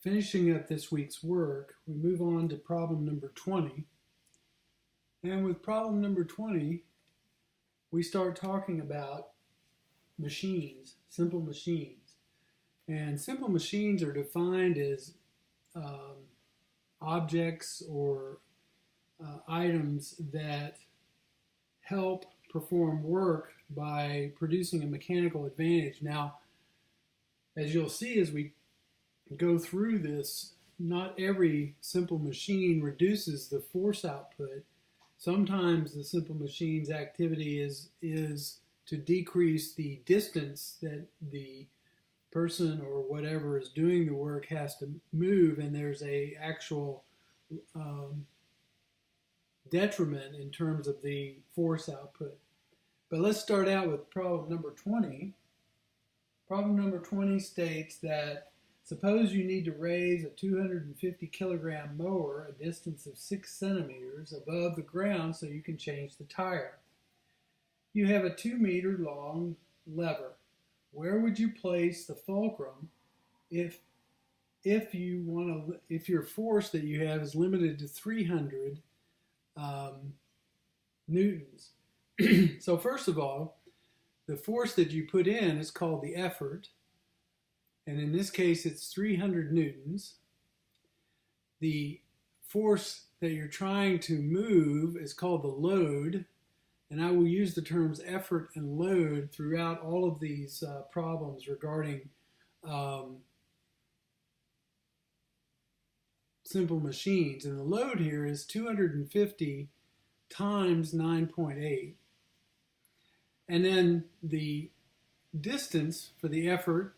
Finishing up this week's work, we move on to problem number 20. And with problem number 20, we start talking about machines, simple machines. And simple machines are defined as objects or items that help perform work by producing a mechanical advantage. Now, as you'll see as we go through this, not every simple machine reduces the force output. Sometimes the simple machine's activity is to decrease the distance that the person or whatever is doing the work has to move, and there's a actual detriment in terms of the force output. But let's start out with problem number 20. Problem number 20 states that suppose you need to raise a 250 kilogram mower a distance of 6 centimeters above the ground so you can change the tire. You have a 2 meter long lever. Where would you place the fulcrum if your force that you have is limited to 300 newtons? So first of all, the force that you put in is called the effort. And in this case, it's 300 newtons. The force that you're trying to move is called the load. And I will use the terms effort and load throughout all of these problems regarding simple machines. And the load here is 250 times 9.8. And then the distance for the effort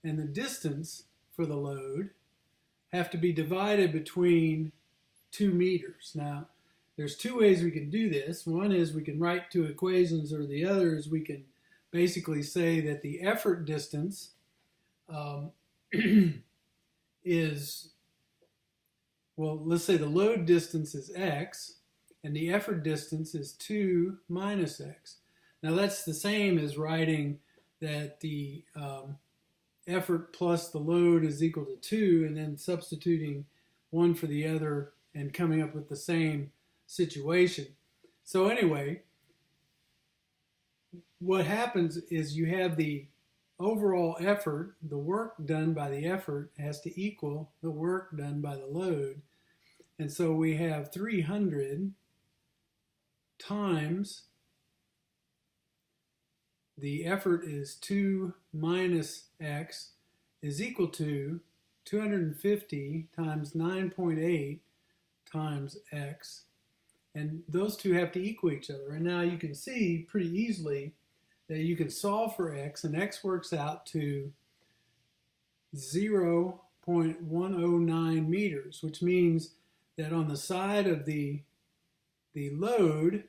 and the distance for the load have to be divided between 2 meters. Now, there's two ways we can do this. One is we can write two equations, or the other is we can basically say that the effort distance is, well, let's say the load distance is x, and the effort distance is 2 minus x. Now, that's the same as writing that the effort plus the load is equal to 2, and then substituting one for the other and coming up with the same situation. So anyway, what happens is you have the overall effort, the work done by the effort has to equal the work done by the load. And so we have 300 times the effort is 2 minus x is equal to 250 times 9.8 times x. And those two have to equal each other. And now you can see pretty easily that you can solve for x, and x works out to 0.109 meters, which means that on the side of the load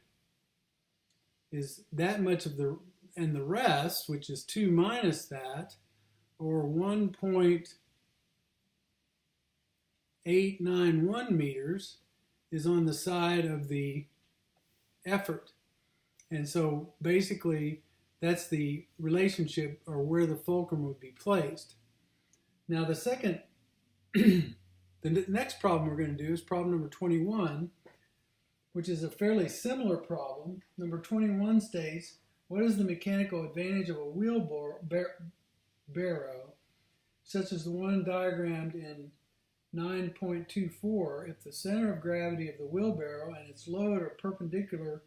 is that much of the, and the rest, which is 2 minus that, or 1.891 meters, is on the side of the effort. And so basically, that's the relationship, or where the fulcrum would be placed. Now the second, the next problem we're going to do is problem number 21, which is a fairly similar problem. Number 21 states, what is the mechanical advantage of a wheelbarrow, such as the one diagrammed in 9.24, if the center of gravity of the wheelbarrow and its load are perpendicular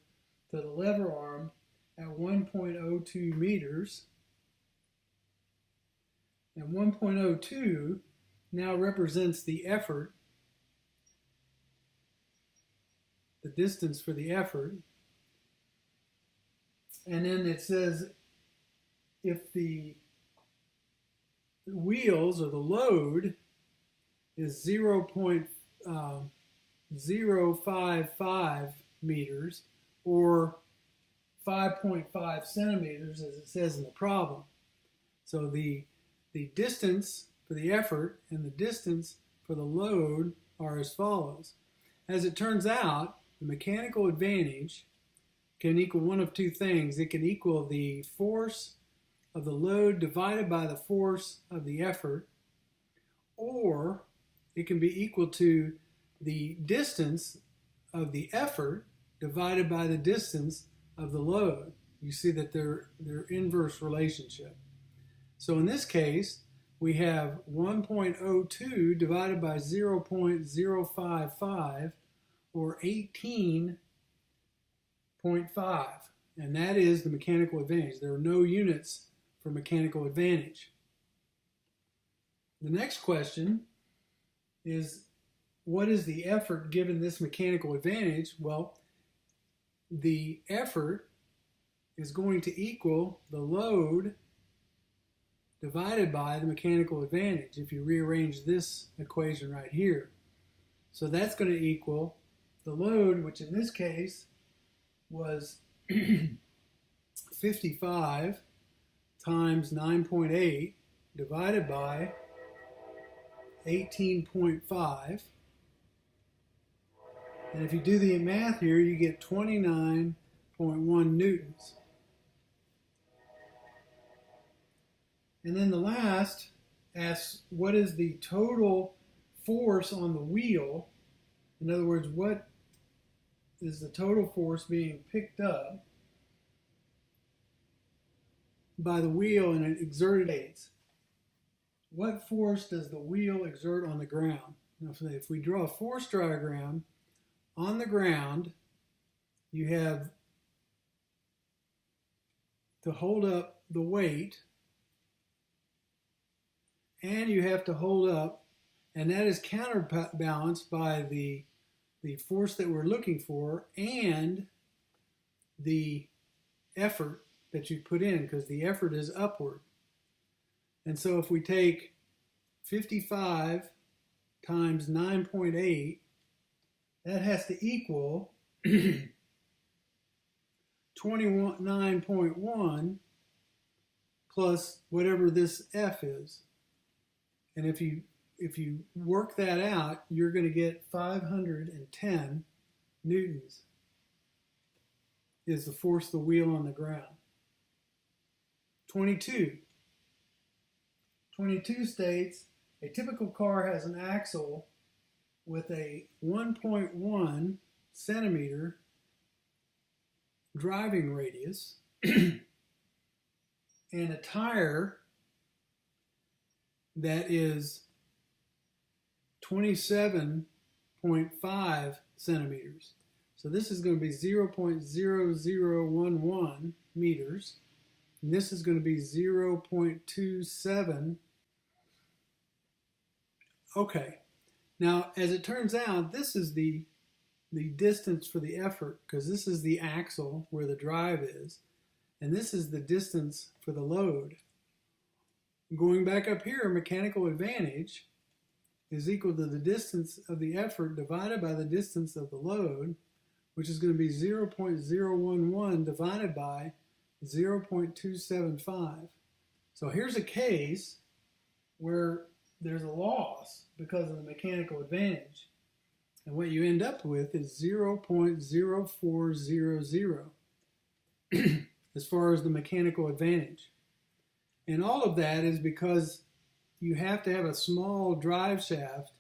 to the lever arm at 1.02 meters, and 1.02 now represents the effort, the distance for the effort. And then it says if the wheels, or the load, is 0.055 meters, or 5.5 centimeters, as it says in the problem. So the distance for the effort and the distance for the load are as follows. As it turns out, the mechanical advantage can equal one of two things. It can equal the force of the load divided by the force of the effort, or it can be equal to the distance of the effort divided by the distance of the load. You see that they're inverse relationship. So in this case, we have 1.02 divided by 0.055, or 18.5. And that is the mechanical advantage. There are no units for mechanical advantage. The next question is, what is the effort given this mechanical advantage? Well, the effort is going to equal the load divided by the mechanical advantage if you rearrange this equation right here. So that's going to equal the load, which in this case was 55 times 9.8 divided by 18.5. And if you do the math here, you get 29.1 newtons. And then the last asks, what is the total force on the wheel? In other words, what is the total force being picked up by the wheel in an exerted weight? What force does the wheel exert on the ground? Now, if we draw a force diagram, on the ground, you have to hold up the weight, and you have to hold up, and that is counterbalanced by the force that we're looking for and the effort that you put in, because the effort is upward. And so if we take 55 times 9.8, that has to equal 29.1 plus whatever this F is. And if you work that out, you're going to get 510 newtons is the force of the wheel on the ground. 22 states a typical car has an axle with a 1.1 centimeter driving radius and a tire that is 27.5 centimeters. So this is going to be 0.0011 meters, and this is going to be 0.27. Okay, now as it turns out, this is the distance for the effort, because this is the axle where the drive is, and this is the distance for the load. Going back up here, mechanical advantage is equal to the distance of the effort divided by the distance of the load, which is going to be 0.011 divided by 0.275. So here's a case where there's a loss because of the mechanical advantage. And what you end up with is 0.0400 as far as the mechanical advantage. And all of that is because you have to have a small drive shaft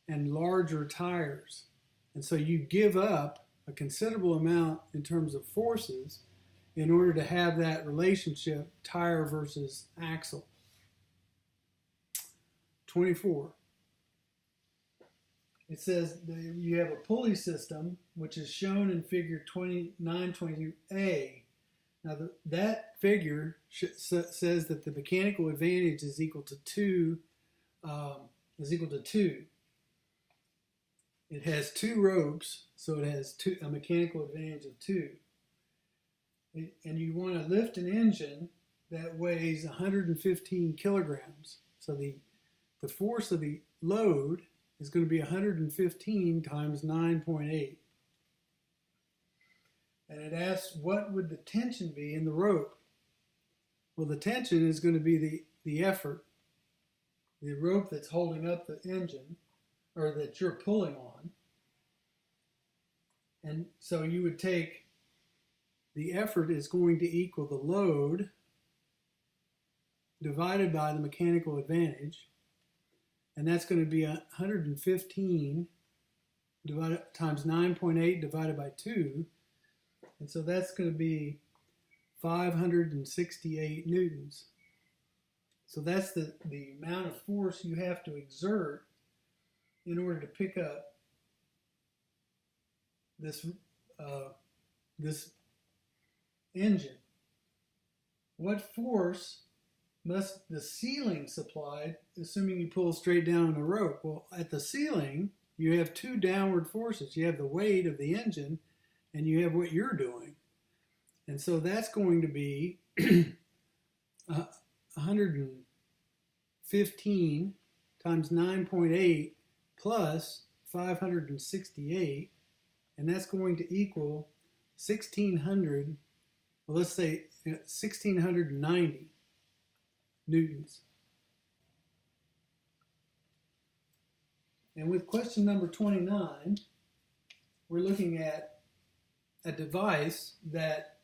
and larger tires. And so you give up a considerable amount in terms of forces in order to have that relationship, tire versus axle. 24. It says that you have a pulley system, which is shown in figure 922A. Now that figure says that the mechanical advantage is equal to 2. It has 2 ropes, so it has a mechanical advantage of 2. And you want to lift an engine that weighs 115 kilograms. So the force of the load is going to be 115 times 9.8. And it asks, what would the tension be in the rope? Well, the tension is going to be the effort, the rope that's holding up the engine, or that you're pulling on. And so you would take, the effort is going to equal the load divided by the mechanical advantage. and that's going to be 115 times 9.8 divided by 2, and so that's going to be 568 newtons. So that's the amount of force you have to exert in order to pick up this this engine. What force must the ceiling supply, assuming you pull straight down on the rope? Well, at the ceiling, you have two downward forces. You have the weight of the engine, and you have what you're doing. And so that's going to be 115 times 9.8 plus 568, and that's going to equal 1,600, well, let's say 1,690 newtons. And with question number 29, we're looking at a device that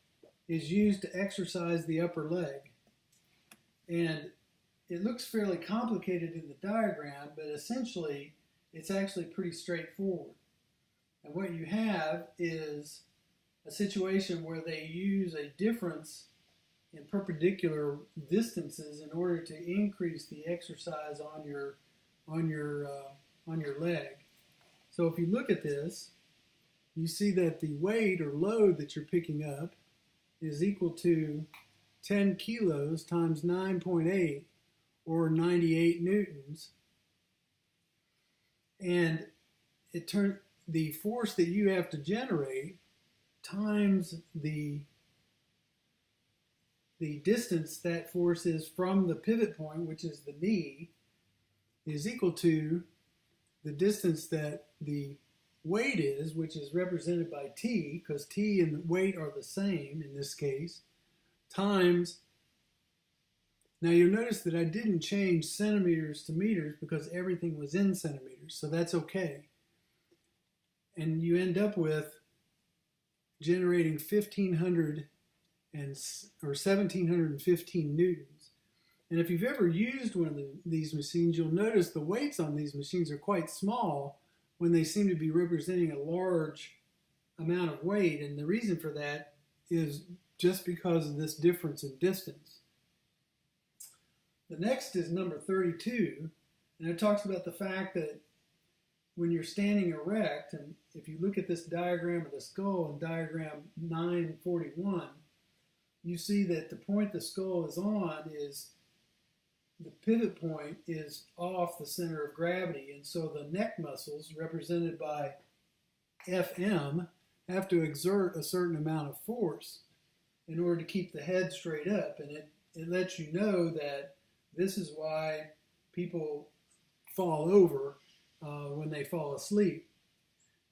is used to exercise the upper leg. And it looks fairly complicated in the diagram, but essentially it's actually pretty straightforward. And what you have is a situation where they use a difference in perpendicular distances in order to increase the exercise on your leg. So if you look at this, you see that the weight or load that you're picking up is equal to 10 kilos times 9.8, or 98 newtons. And the force that you have to generate times the distance that force is from the pivot point, which is the knee, is equal to the distance that the weight is, which is represented by T, because T and the weight are the same in this case, times, now you'll notice that I didn't change centimeters to meters because everything was in centimeters, so that's okay. And you end up with generating 1,715 newtons. And if you've ever used one of these machines, you'll notice the weights on these machines are quite small when they seem to be representing a large amount of weight. And the reason for that is just because of this difference in distance. The next is number 32, and it talks about the fact that when you're standing erect, and if you look at this diagram of the skull in diagram 941, you see that the point the skull is on is, the pivot point is off the center of gravity, and so the neck muscles, represented by FM, have to exert a certain amount of force in order to keep the head straight up. And it lets you know that this is why people fall over when they fall asleep.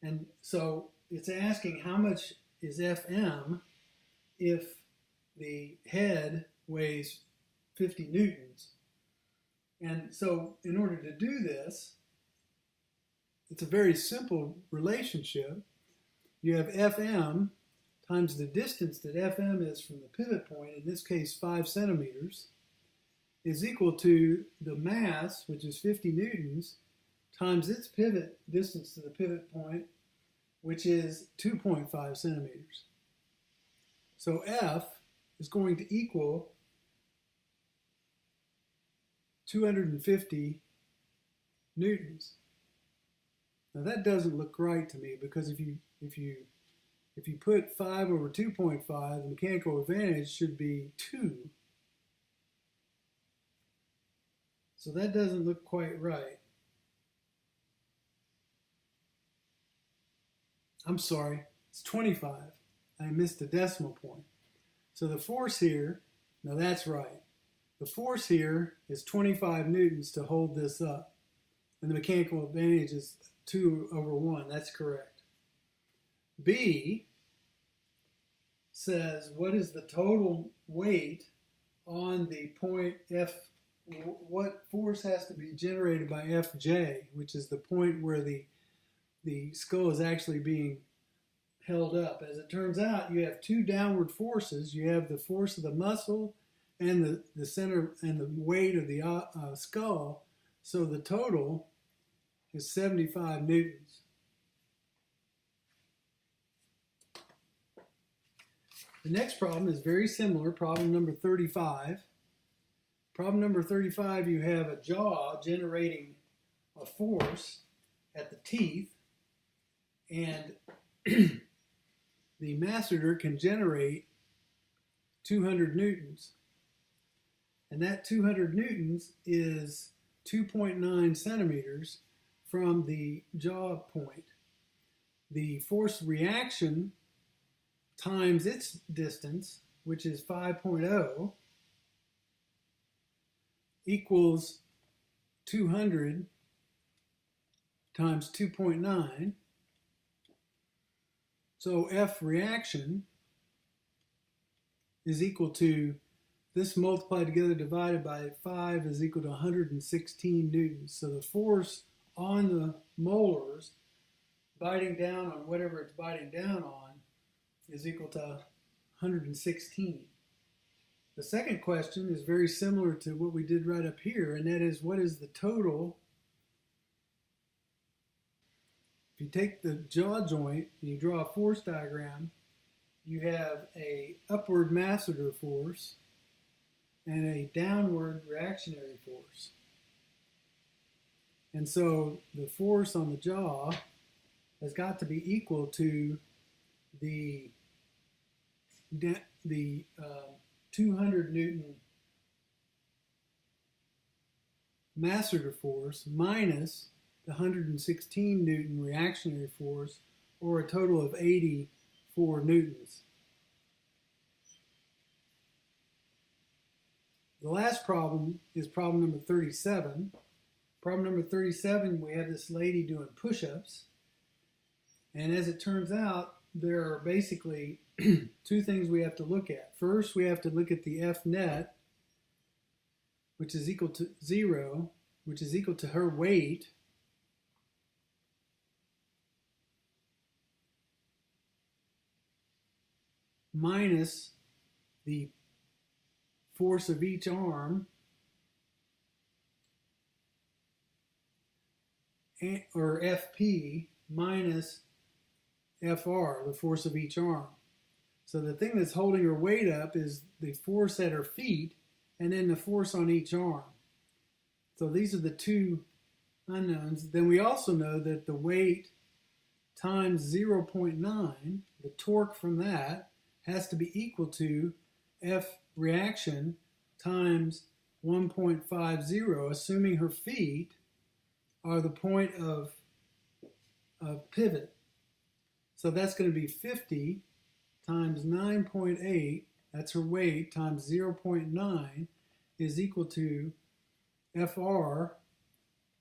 And so it's asking how much is FM if the head weighs 50 newtons. And so in order to do this, it's a very simple relationship. You have FM times the distance that FM is from the pivot point, in this case 5 centimeters, is equal to the mass, which is 50 newtons, times its pivot distance to the pivot point, which is 2.5 centimeters. So F is going to equal 250 newtons. Now that doesn't look right to me, because if you put 5 over 2.5, the mechanical advantage should be 2. So that doesn't look quite right. I'm sorry, it's 25. I missed a decimal point. So the force here, now that's right. The force here is 25 newtons to hold this up. And the mechanical advantage is 2 over 1. That's correct. B says, what is the total weight on the point F? What force has to be generated by Fj, which is the point where the skull is actually being held up. As it turns out, you have two downward forces. You have the force of the muscle and the center and the weight of the skull So the total is 75 newtons. The next problem is very similar, problem number 35. Problem number 35, you have a jaw generating a force at the teeth, and the masseter can generate 200 newtons. And that 200 newtons is 2.9 centimeters from the jaw point. The force reaction times its distance, which is 5.0, equals 200 times 2.9. So F reaction is equal to, this multiplied together divided by 5 is equal to 116 newtons. So the force on the molars biting down on whatever it's biting down on is equal to 116. The second question is very similar to what we did right up here, and that is, what is the total? If you take the jaw joint and you draw a force diagram, you have a upward masseter force and a downward reactionary force. And so the force on the jaw has got to be equal to the 200 Newton masseter force minus the 116 Newton reactionary force, or a total of 84 newtons. The last problem is problem number 37. Problem number 37, we have this lady doing push-ups. And as it turns out, there are basically two things we have to look at. First, we have to look at the F net, which is equal to 0, which is equal to her weight minus the force of each arm, or FP, minus FR, the force of each arm. So the thing that's holding her weight up is the force at her feet and then the force on each arm. So these are the two unknowns. Then we also know that the weight times 0.9, the torque from that, has to be equal to F reaction times 1.50, assuming her feet are the point of pivot. So that's going to be 50 times 9.8, that's her weight, times 0.9 is equal to FR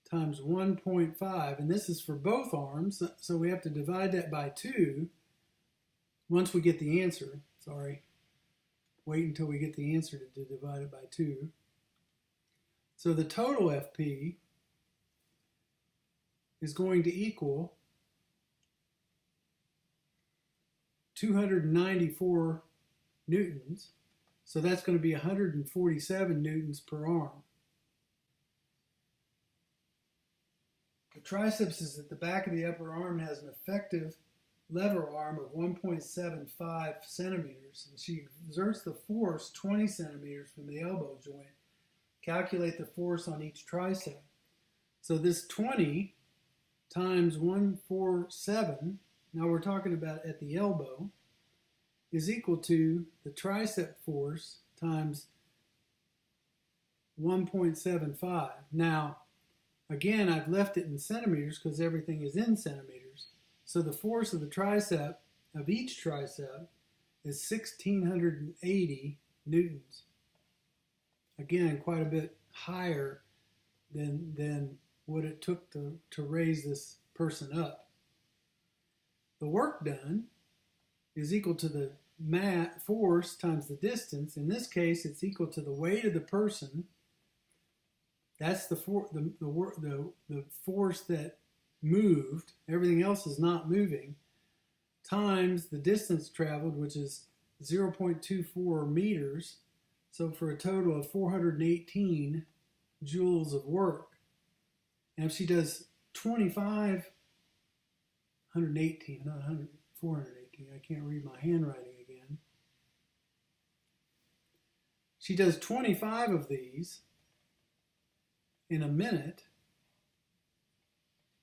times 1.5. And this is for both arms, so we have to divide that by 2 once we get the answer. Sorry. Wait until we get the answer to divide it by 2. So the total FP is going to equal 294 newtons. So that's going to be 147 newtons per arm. The triceps is at the back of the upper arm, has an effective lever arm of 1.75 centimeters, and she exerts the force 20 centimeters from the elbow joint. Calculate the force on each tricep. So this 20 times 147, now we're talking about at the elbow, is equal to the tricep force times 1.75. Now, again, I've left it in centimeters because everything is in centimeters. So the force of the tricep, of each tricep, is 1,680 newtons. Again, quite a bit higher than what it took to raise this person up. The work done is equal to the force times the distance. In this case, it's equal to the weight of the person. That's the force that moved. Everything else is not moving. Times the distance traveled, which is 0.24 meters. So for a total of 418 joules of work. And if she does 25, 118, not 100, 418, I can't read my handwriting again. She does 25 of these in a minute.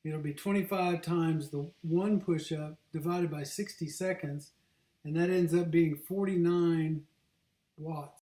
It'll be 25 times the one push-up divided by 60 seconds, and that ends up being 49 watts.